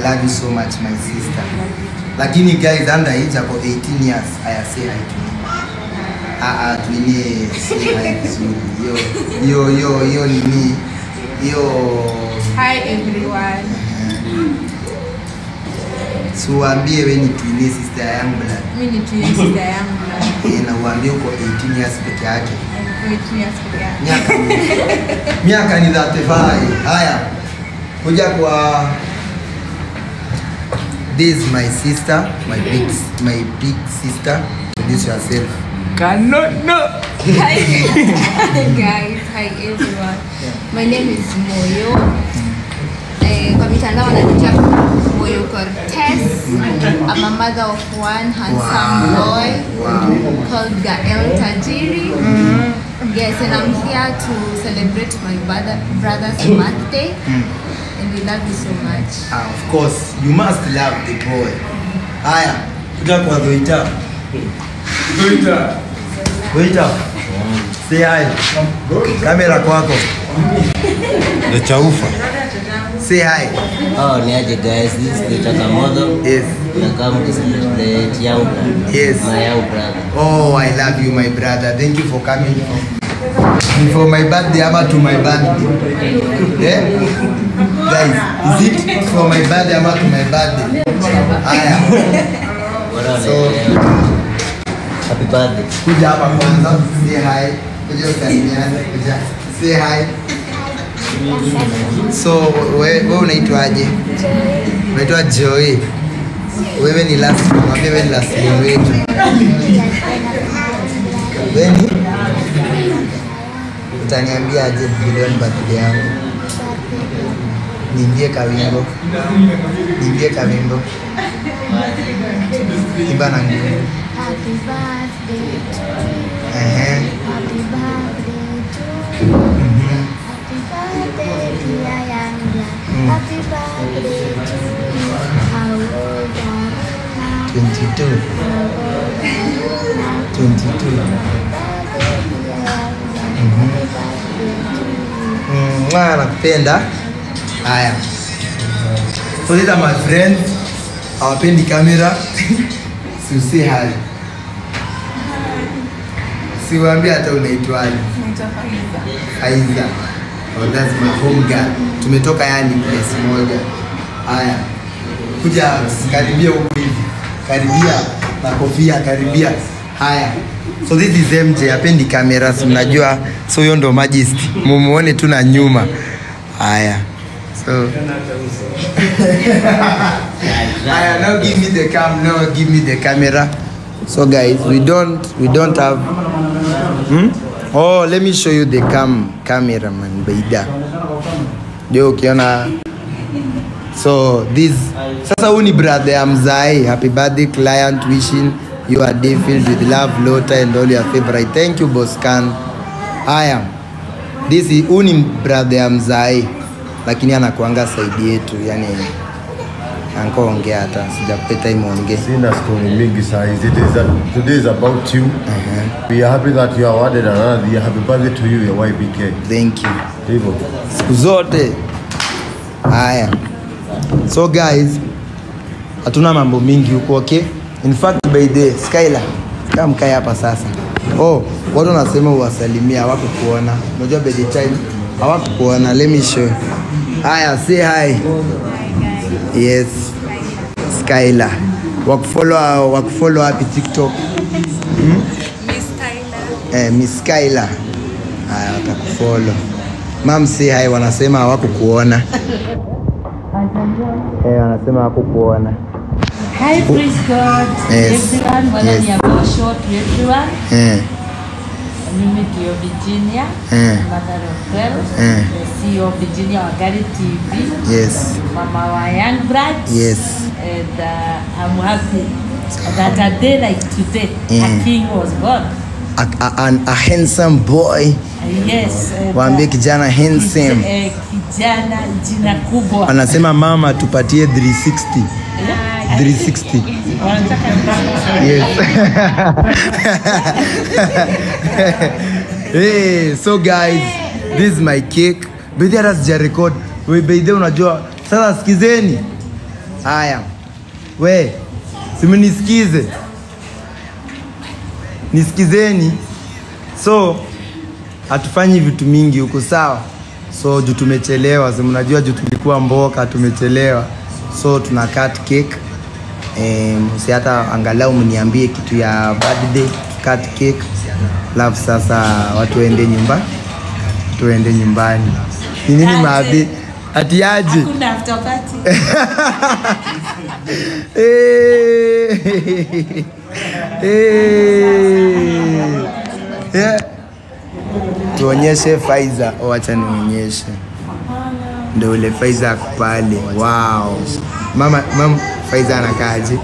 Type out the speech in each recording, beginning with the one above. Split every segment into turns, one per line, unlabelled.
love you so much my sister. Lakini guys under age ako 18 years. I say hi to me. Tunie say hi to yo nini. Hi
everyone.
So waambie wewe ni twin sister yangu blood.
Mimi ni twin sister yangu blood.
Na waambie uko 18 years peke yake.
18 years peke yake.
Miaka ni 35. Haya. Kuja kwa this is my sister, my big sister. Introduce yourself.
No.
Hi guys, hi everyone. My name is Moyo. Kwa mitandao wananiita Moyo Cortez. I'm a mother of one handsome boy called Gael Tajiri. Yes, and I'm here to celebrate my brother's birthday. And we love you so much.
Of course, you must love the boy. Haya, kuja kwa Doita. Say hi. Kamera kwako.
The Chaufa.
Say hi.
Oh, niaje guys, this is the Takamodo.
Yes.
I come to celebrate young brother.
Yes.
My young brother.
Oh, I love you, my brother. Thank you for coming for my birthday, ama to my birthday. Yeah? Guys, is it for my birthday, ama to my birthday? So,
happy birthday.
Kuja hapa kwanza, say hi. Kuja usalimiane, kuja. Say hi. So, wewe unaitwaje? Unaitwa Joy. Wewe ni last, mwambie wewe ni last name wetu. Wewe ni? Utaniambia aje vile ni birthday yangu? Niambie kawimbo. Imba na nguvu.
Happy birthday to you.
Happy
birthday to you. Happy birthday dear young blood. Happy birthday to you. How old are you now?
22.
How old are you now?
22. Nakupenda. Haya. So these are my friends. Hawapendi kamera. So say hi. Siwaambia hata unaitwaje.
Naitwa
Faiza. Oh, that's my home girl. Tumetoka yani place moja. Haya. Kuja karibia huko hivi. Karibia na kofia karibia. Haya. So this is MJ, hapendi cameras mnajua. So hiyo ndo Majesty. Mumuone tu na nyuma. Haya. So Haya, now give me the camera. So guys, we don't have Oh, let me show you the cameraman Baida. Ndio ukiona. So this sasa huyu ni brother ya Mzai. Happy birthday client, wishing you a day filled with love, laughter and all your favorite. Thank you Boscan. Haya. This is huyu ni brother ya Mzai. Lakini anakuanga side yetu, yani anko ongea hata sijakupeta imeongea.
Sina story mingi size. Today is about you. We are happy that you are awarded another year. Happy birthday to you, your YBK.
Thank you.
Hivyo.
Siku zote. Haya. So guys, hatuna mambo mingi huko, okay? In fact by the Skylar, kama mkae hapa sasa. Oh, watu wanasema uwasalimia hawakukuona. Unajua by the time hawakukuona. Let me show you. Haya, say hi. Yes. Skylar. Wakufollow hapi TikTok.
Miss Skylar.
Miss Skylar. Haya, watakufollow. Mom say hi, wanasema hawakukuona. Wanasema hawakukuona.
Hi, praise God.
Yes.
Everyone, whether you are short to everyone. Mimi Kio Virginia, mother of 12, the CEO of Virginia Wagari TV.
Yes.
Mama wa young bride.
Yes.
And I'm happy that a day like today, a king was born.
A handsome boy.
Yes.
Waambie kijana handsome.
Kijana jina kubwa.
Anasema mama tupatie 360. 360. Yes. Hey, so guys, this is my cake. Bidhi hata sija record. Wewe bidhi unajua. Sasa sikizeni. Haya. We, simunisikize. Nisikizeni. So, hatufanyi vitu mingi huko sawa. So, juu tumechelewa. So, mnajua juu tulikuwa mboka, tumechelewa. So, tuna cut cake. Si hata angalau mniambie kitu ya birthday, cut cake. Love sasa watu waende nyumbani. Tuende nyumbani. Ni nini mabi? Ati aje?
Hakuna after party.
Yeah. Tuonyeshe Faiza. Acha nionyeshe. Ndio ule Faiza pale. Wow. Mama Faiza anakaaje?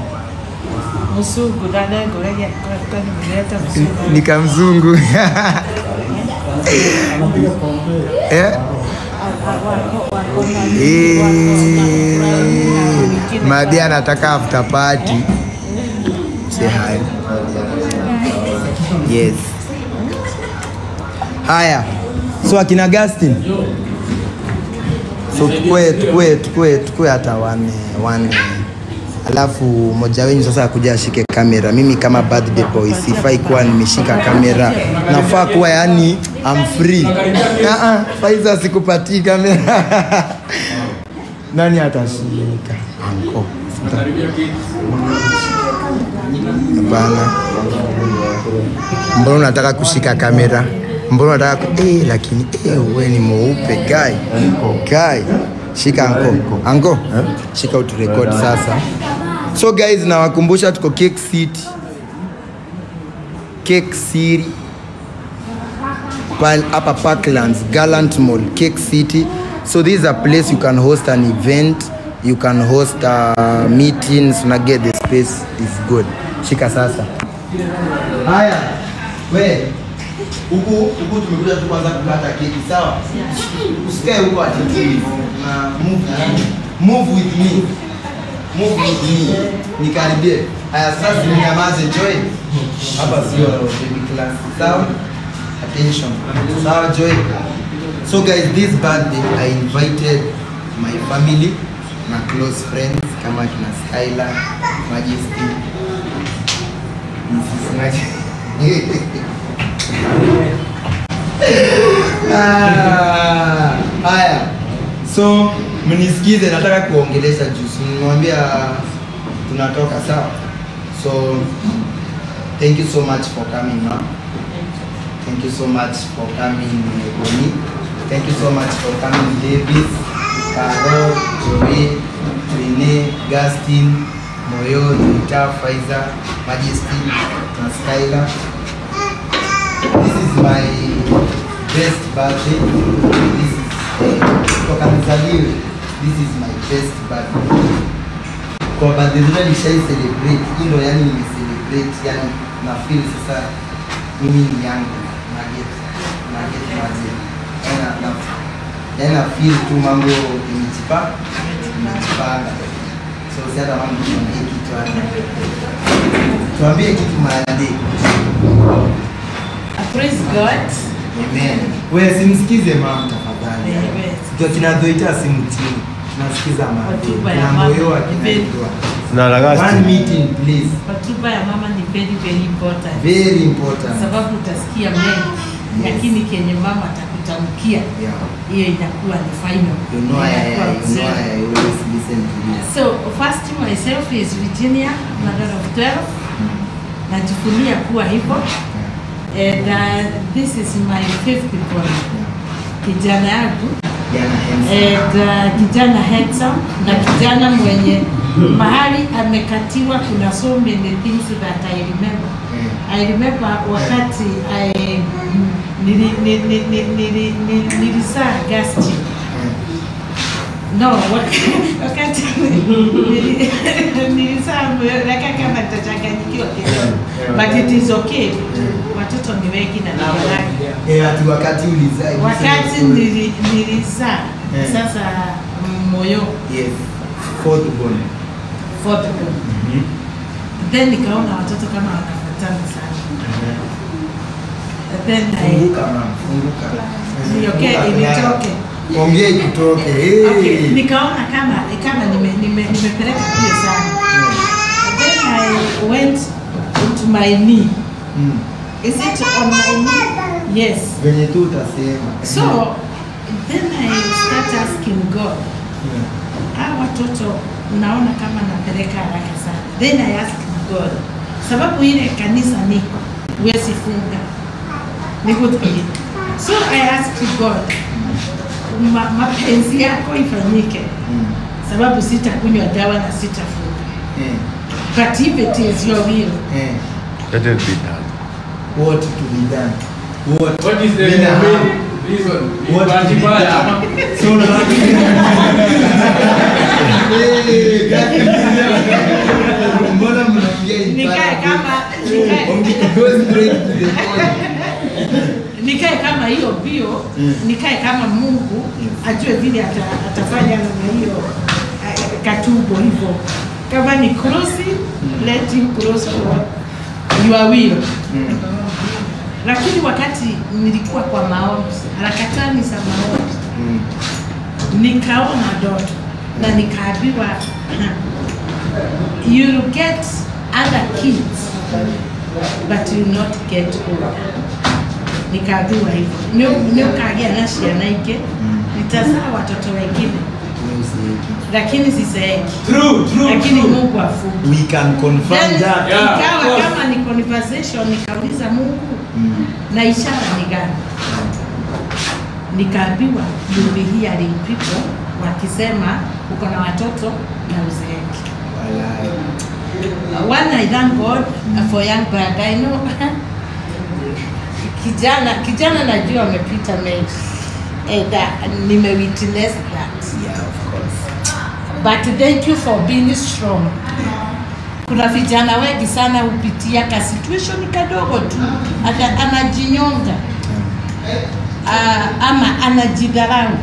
Mzungu dada ngoja kwa nimleta mzungu.
Nikamzungu. Eh? Madi anataka after party. Say hi. Yes. Haya. So akina Augustine. So tukue hata one. Alafu moja wenu sasa akuja ashike kamera. Mimi kama birthday boy sifai kuwa nimeshika kamera. Nafaa kuwa yani I'm free. Faiza sikupatii kamera. Nani atashika? Anko. Bana. Mbona unataka kushika kamera? Mbona unataka lakini wewe ni mweupe guy. Shika anko. Shika uturecord sasa. So guys, nawakumbusha tuko Cake City. Hapa Parklands, Gallant Mall, Cake City. So this is a place you can host an event, you can host meetings, na get the space is good. Shika sasa. Haya. We. Huku tumekuja tu kwanza kukata keki sawa? Usikae huko ati na move with me. Nikaribie. Haya sasa ninyamaze Joy. Hapa sio baby class. Sawa? Attention. Sawa Joy. So guys, this birthday I invited my family, my close friends kama kina Skylar, Majesty. Mrs. Majesty. Haya. So mnisikize, nataka kuongelesha juice. Nimwambia tunatoka sawa. So thank you so much for coming now. Thank you so much for coming Bonnie. Thank you so much for coming Davis, Carol, Joey, Rene, Augustine, Moyo, Nita, Faiza, Majesty, and Skylar. This is my best birthday. This is my best birthday. Kwa birthday zote nishai celebrate. Hilo yani ni celebrate yani na feel sasa mimi ni yangu na get maji. Na feel tu mambo imejipanga. So sasa mambo ni kitu hapa. Tuambie kitu maadi.
Praise God.
Amen. Wewe simsikize mama tafadhali. Ndio tunadoita simu chini. Tunasikiza mama. Na moyo akinaitwa.
Na Augustine.
One meeting please.
Hotuba ya mama ni very important.
Very important.
Sababu utasikia mengi. Lakini kenye mama atakutamkia. Hiyo inakuwa ni final.
You know I always listen to you.
So first myself is Virginia, mother of 12. Najivunia kuwa hivyo. And this is my fifth born. Kijana yangu. Kijana handsome na kijana mwenye mahali amekatiwa. Kuna so many things that I remember. I remember wakati nilizaa Augustine. No, wakati nilizaa kama tutachanganyikiwa kidogo. But it is okay. Watoto ni wengi na nilala.
Ati wakati ulizaa.
Wakati nilizaa. Sasa Moyo.
Yes. Fourth born.
Then nikaona watoto kama wanafuatana sana. Then
funguka.
Okay, ilitoke.
Ongea ikutoke.
Okay, nikaona kama nimepeleka kule sana. Then I went into my knee. Is it on my knee? Yes.
Venye tu utasema.
So then I start asking God. Hawa watoto naona kama napeleka haraka sana. Then I asked God. Sababu ile kanisa niko huwezi funga. Nikutie. So I asked God. Mapenzi yako ifanyike. Sababu sitakunywa dawa na sitafunga. But if it is your will.
Let it be done.
What to be done?
What is the main reason?
What to be done? So mbona mnaongea
Nikae kama nikae kama hiyo bio, nikae kama Mungu ajue vile atafanya na hiyo katubo hivyo. Kama ni crossing, let him cross for your will. Lakini wakati nilikuwa kwa maombi, harakatani za maombi, nikaona ndoto na nikaambiwa you'll get other kids but you not get older. Nikaambiwa hivyo. Nikagia na ciana ingĩ, nitazaa watoto wengine. Lakini siseeki.
True.
Lakini Mungu afungu.
we can confirm that.
Ikawa kama ni conversation, nikauliza Mungu na ishara ni gani? Nikaambiwa you'll be hearing people wakisema uko na watoto na uzeeki. One, I thank God for young brother. I know kijana najua amepita mengi. Nime-witness that.
Yeah, of course.
But thank you for being strong. Kuna vijana wengi sana hupitia ka situation kadogo tu, anajinyonga, ama anajidharau,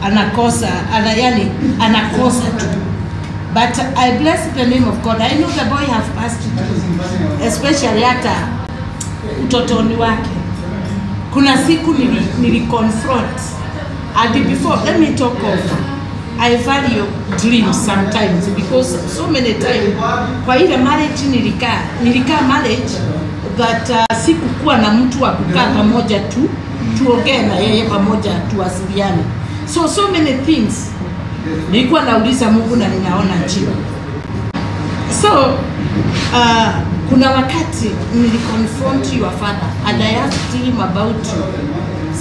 anakosa, anakosa tu. But I bless the name of God. I know the boy have passed through, especially hata utotoni wake. Kuna siku nili-confront, and before, let me talk of, I value dreams sometimes because so many times kwa ile marriage nilikaa marriage that sikukuwa na mtu wa kukaa pamoja tu tuongee na yeye pamoja tuwasiliane. So many things nilikuwa nauliza Mungu na ninaona jibu. So kuna wakati niliconfront your father and I asked him about you,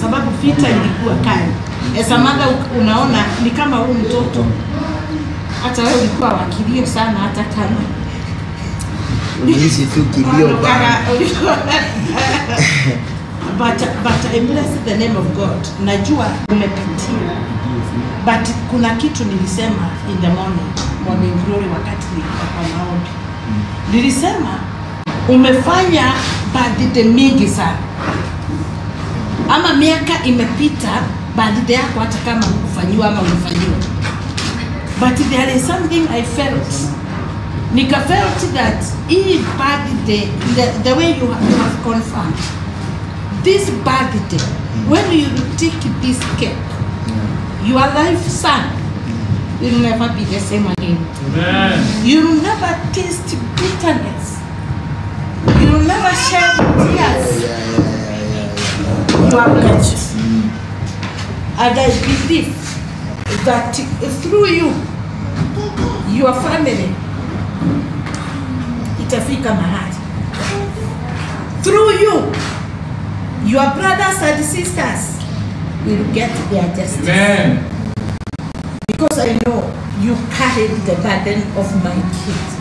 sababu vita ilikuwa kali. As a mother, unaona ni kama huyu mtoto hata wewe ulikuwa wakilio sana, hata kama
Uliishi tu kilio bana.
But I bless the name of God. Najua umepitia. But kuna kitu nilisema in the morning glory wakati nilikuwa kwa maombi. Nilisema umefanya birthday mingi sana. Ama miaka imepita birthday yako hata kama hukufanyiwa ama ulifanyiwa. But there is something I felt. Nika felt that hii birthday, the way you have confirmed, this birthday, when you take this cake, your life son will never be the same again.
Amen.
You will never taste bitterness. You will never shed tears. You are blessed. And I believe that through you, your family, itafika mahali. Through you, your brothers and sisters will get their justice.
Amen.
Because I know you carried the burden of my kids.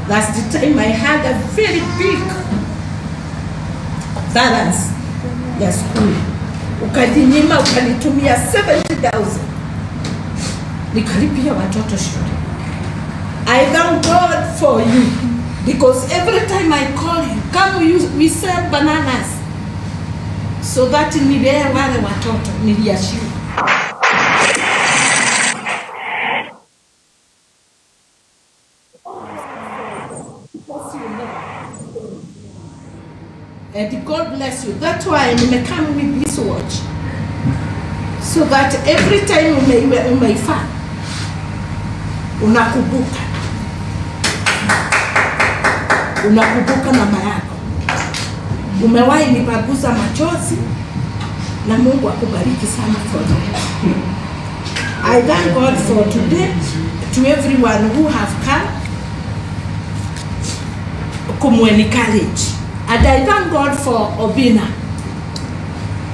Last time I had a very big balance ya school. Ukaninyima, ukanitumia 70,000. Nikalipia watoto shule. I thank God for you. Because every time I call you, come we sell bananas. So that nilee wale watoto, niliashiwa. And God bless you. That's why I come with this watch. So that every time you may find, unakumbuka mama yako, umewahi nipaguza machozi, na Mungu akubariki sana for that. I thank God for today, to everyone who have come kumu-encourage. And I thank God for Obina.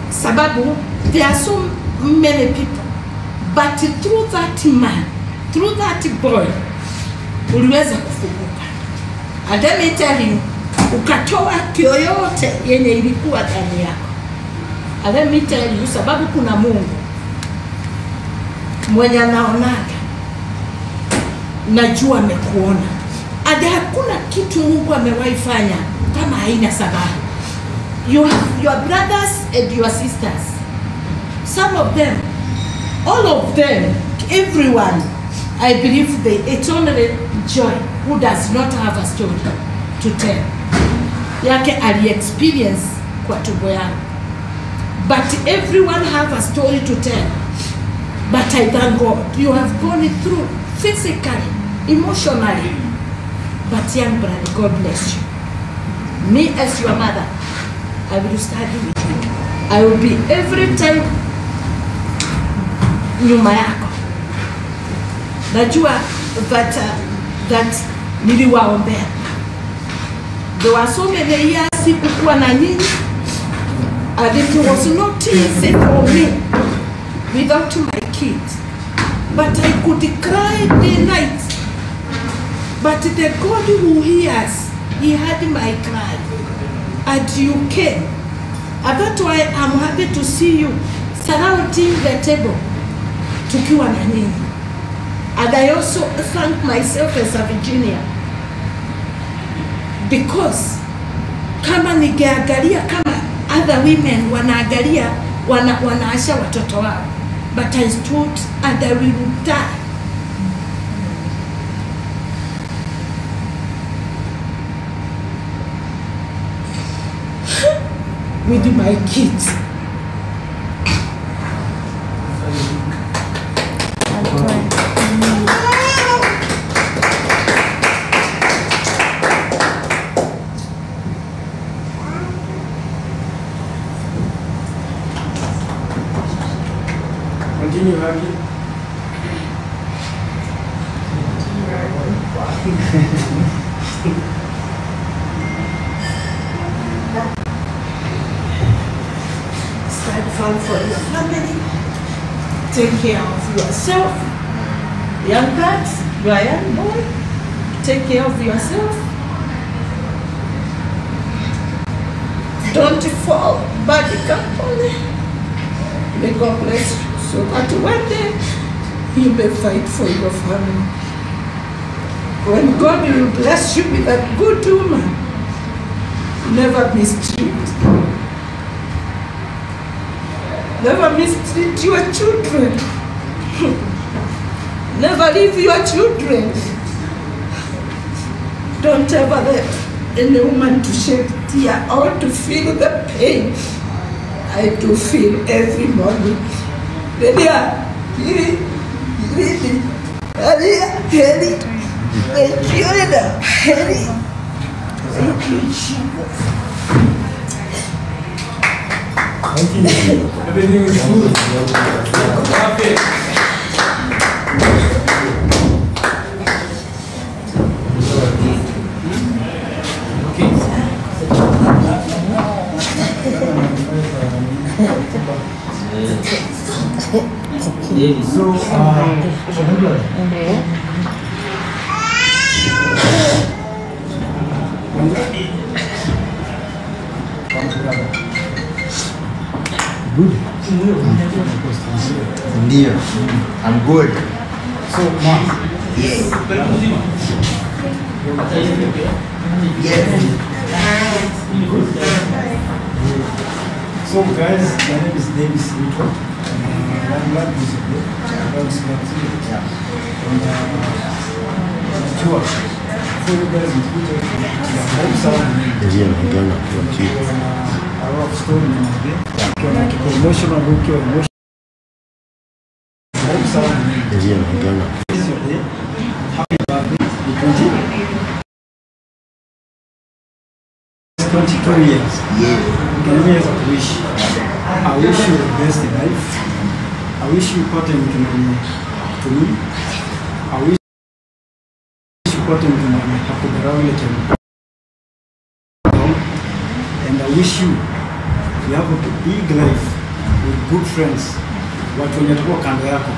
Sababu, there are so many people, but through that man, through that boy, uliweza kufunguka. And let me tell you, ukatoa kioyote yenye ilikuwa ndani yako. And let me tell you, sababu kuna Mungu mwenye anaonaga, najua amekuona. And hakuna kitu Mungu amewahi fanya kama haina sababu. You have your brothers and your sisters. Some of them, all of them, everyone, I believe it's only Joy who does not have a story to tell. Yake ali experience kwa tumbo yangu. But everyone have a story to tell. But I thank God, you have gone through physically, emotionally. But young brother, God bless you. Me as your mother, I will stand with you. I will be every time nyuma yako. Najua that niliwaombea. There were so many years sikukuwa na nyinyi, and it was not easy for me without my kids. But I could cry day night. But the God who hears, He heard my cry, and you came. And that's why I'm happy to see you surrounding the table, tukiwa na nyinyi. And I also thank myself as a Virginia, because kama ningeangalia kama other women wanaangalia wanaasha watoto wao, but I stood and I will die. With my kids.
Continue hugging.
Stand firm for your family. Take care of yourself. Young girls, you are a young boy. Take care of yourself. Don't fall bad company. May God bless you, so that one day you may fight for your family. When God will bless you with a good woman, never mistreat. Never mistreat your children. Never leave your children. Don't ever let any woman to shed tear or to feel the pain I do feel every morning. Lydia, Heli, thank you, Lydia, Heli, thank you, Jesus.
Everything is good. Perfect.
Ndio. I'm good.
So, Mom.
Yes. Yes.
So, guys, my name is Davis Rito. I'm glad to see you. God is glad to see you. And, George, for you guys in Twitter, hope sound. A lot of story in there. Emotional, emotional. Hope sound. 22 years.
Yeah.
Mimi naweza kuishi. I wish you the best in life. I wish you upate mtu mwenye kutumia. I wish you upate mtu mwenye hakudharau ile chama. And I wish you have a big life with good friends. Watu wenye watakuwa kando yako.